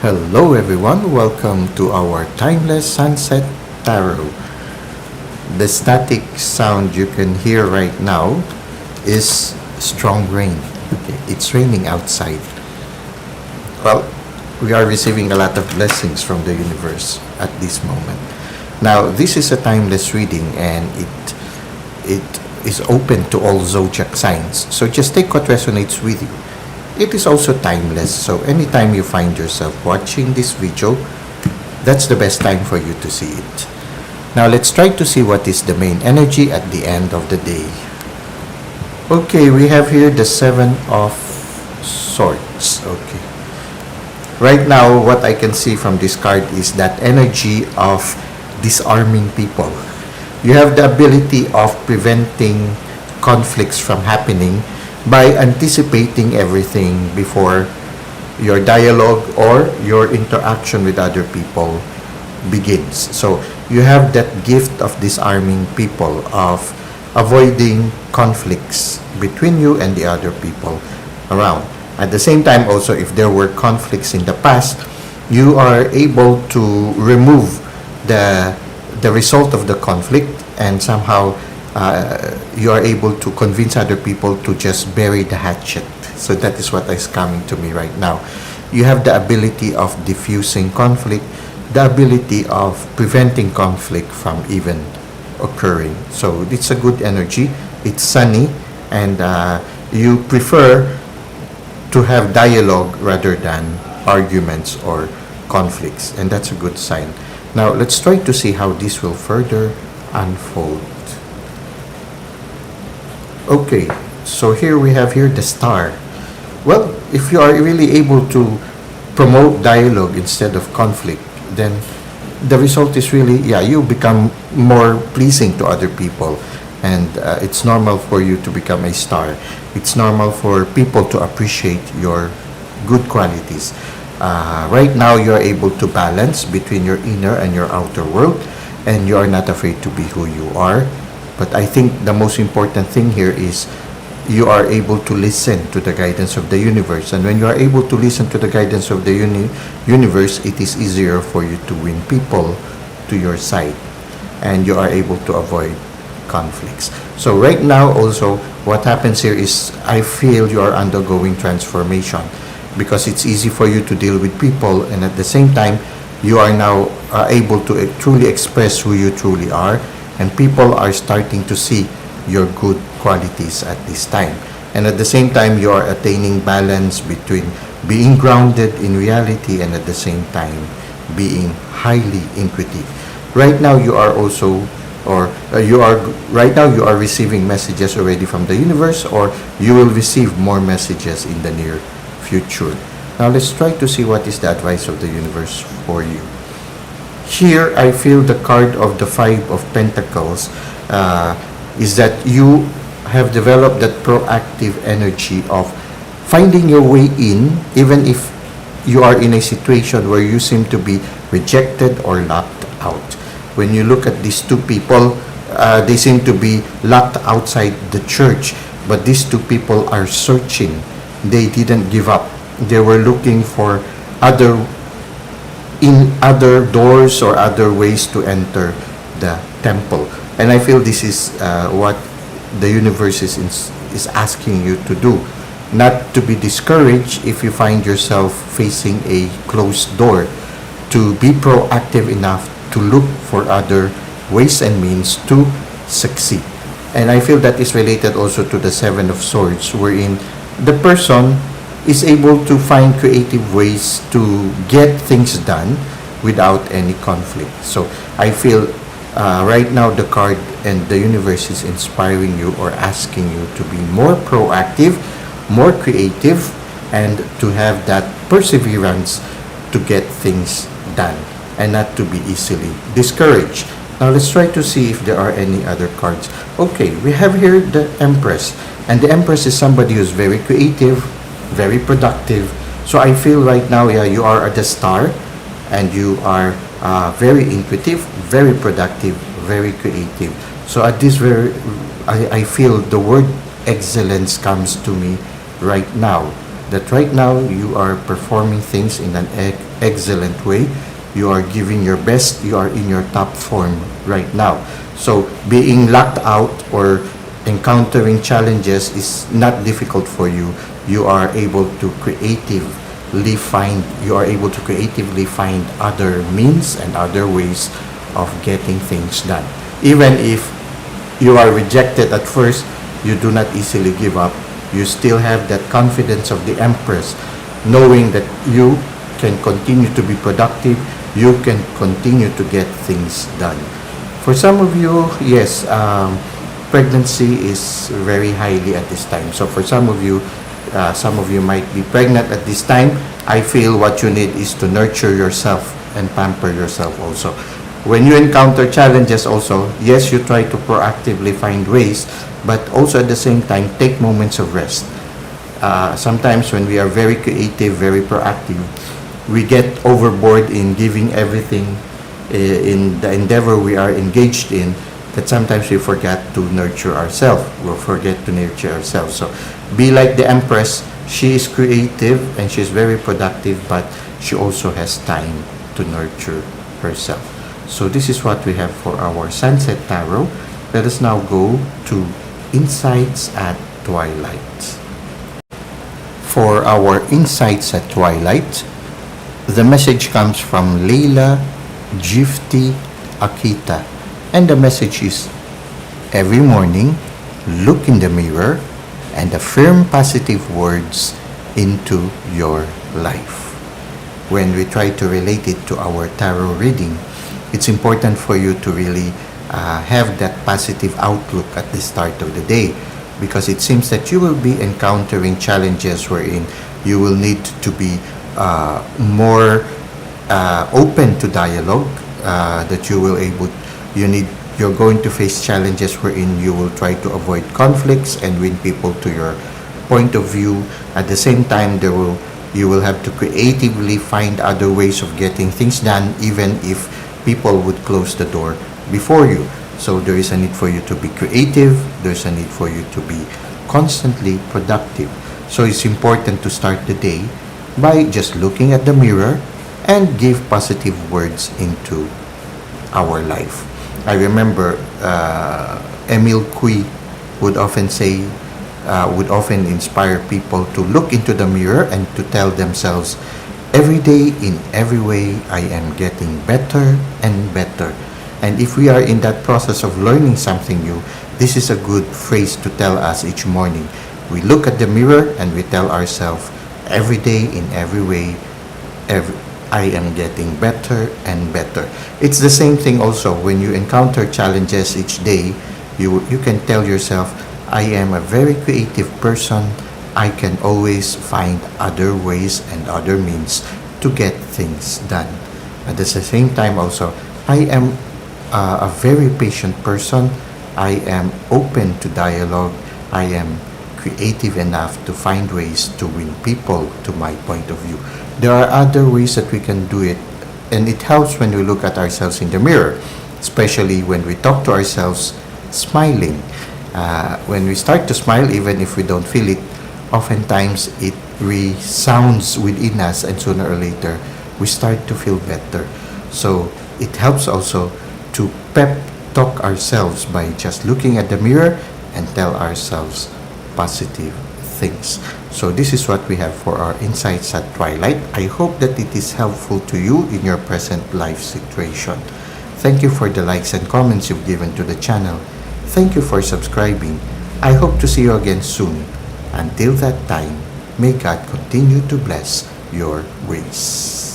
Hello everyone, welcome to our Timeless Sunset Tarot. The static sound you can hear right now is strong rain. Okay, it's raining outside. Well, we are receiving a lot of blessings from the universe at this moment. Now, this is a timeless reading and it is open to all zodiac signs. So just take what resonates with you. It is also timeless, so anytime you find yourself watching this video, that's the best time for you to see it. Now let's try to see what is the main energy at the end of the day. Okay, we have here the Seven of Swords. Okay. Right now, what I can see from this card is that energy of disarming people. You have the ability of preventing conflicts from happening by anticipating everything before your dialogue or your interaction with other people begins. So you have that gift of disarming people, of avoiding conflicts between you and the other people around. At the same time also, if there were conflicts in the past, you are able to remove the result of the conflict and somehow you are able to convince other people to just bury the hatchet. So that is what is coming to me right now. You have the ability of diffusing conflict, the ability of preventing conflict from even occurring. So it's a good energy. It's sunny, and you prefer to have dialogue rather than arguments or conflicts, and that's a good sign. Now let's try to see how this will further unfold. Okay, so here we have the Star. Well, if you are really able to promote dialogue instead of conflict, then the result is really, you become more pleasing to other people, and it's normal for you to become a star. It's normal for people to appreciate your good qualities. Right now, you are able to balance between your inner and your outer world, and you are not afraid to be who you are. But I think the most important thing here is you are able to listen to the guidance of the universe. And when you are able to listen to the guidance of the universe, it is easier for you to win people to your side. And you are able to avoid conflicts. So right now also, what happens here is I feel you are undergoing transformation, because it's easy for you to deal with people, and at the same time, you are now able to truly express who you truly are. And people are starting to see your good qualities at this time. And at the same time, you are attaining balance between being grounded in reality and at the same time being highly intuitive. Right now, you are receiving messages already from the universe, or you will receive more messages in the near future. Now, let's try to see what is the advice of the universe for you. Here, I feel the card of the Five of Pentacles is that you have developed that proactive energy of finding your way in, even if you are in a situation where you seem to be rejected or locked out. When you look at these two people, they seem to be locked outside the church, but these two people are searching. They didn't give up. They were looking for other doors or other ways to enter the temple. And I feel this is what the universe is asking you to do. Not to be discouraged if you find yourself facing a closed door, to be proactive enough to look for other ways and means to succeed. And I feel that is related also to the Seven of Swords, wherein the person is able to find creative ways to get things done without any conflict. So I feel right now the card and the universe is inspiring you or asking you to be more proactive, more creative, and to have that perseverance to get things done and not to be easily discouraged. Now let's try to see if there are any other cards. Okay, we have here the Empress, and the Empress is somebody who's very creative, very productive. So I feel right now, you are at the Star, and you are very intuitive, very productive, very creative. So at this I feel the word excellence comes to me right now. that right now you are performing things in an excellent way. You are giving your best. You are in your top form right now. So being locked out or encountering challenges is not difficult for you. You are able to creatively find other means and other ways of getting things done. Even if you are rejected at first, you do not easily give up. You still have that confidence of the Empress, knowing that you can continue to be productive, you can continue to get things done. For some of you, yes, pregnancy is very highly at this time. So for some of you might be pregnant at this time. I feel what you need is to nurture yourself and pamper yourself also. When you encounter challenges also, yes, you try to proactively find ways, but also at the same time, take moments of rest. Sometimes when we are very creative, very proactive, we get overboard in giving everything in the endeavor we are engaged in, that sometimes we forget to nurture ourselves. So be like the Empress. She is creative and she's very productive, but she also has time to nurture herself. So this is what we have for our Sunset Tarot. Let us now go to Insights at Twilight. For our Insights at Twilight, the message comes from Leila Gifty Akita, and the message is: every morning, look in the mirror and affirm positive words into your life. When we try to relate it to our tarot reading, it's important for you to really have that positive outlook at the start of the day, because it seems that you will be encountering challenges wherein you will need to be more open to dialogue, you're going to face challenges wherein you will try to avoid conflicts and win people to your point of view. At the same time, you will have to creatively find other ways of getting things done, even if people would close the door before you. So there is a need for you to be creative. There's a need for you to be constantly productive. So it's important to start the day by just looking at the mirror and give positive words into our life. I remember Emile Cui would often inspire people to look into the mirror and to tell themselves, every day, in every way, I am getting better and better. And if we are in that process of learning something new, this is a good phrase to tell us each morning. We look at the mirror and we tell ourselves, every day, in every way, I am getting better and better. It's the same thing also when you encounter challenges each day. You can tell yourself, I am a very creative person. I can always find other ways and other means to get things done. At the same time also, I am a very patient person. I am open to dialogue. I am creative enough to find ways to win people to my point of view. There are other ways that we can do it, and it helps when we look at ourselves in the mirror, especially when we talk to ourselves smiling. When we start to smile, even if we don't feel it, oftentimes it resounds within us, and sooner or later we start to feel better. So it helps also to pep talk ourselves by just looking at the mirror and tell ourselves positive things. So this is what we have for our Insights at Twilight. I hope that it is helpful to you in your present life situation. Thank you for the likes and comments you've given to the channel. Thank you for subscribing. I hope to see you again soon. Until that time, may God continue to bless your ways.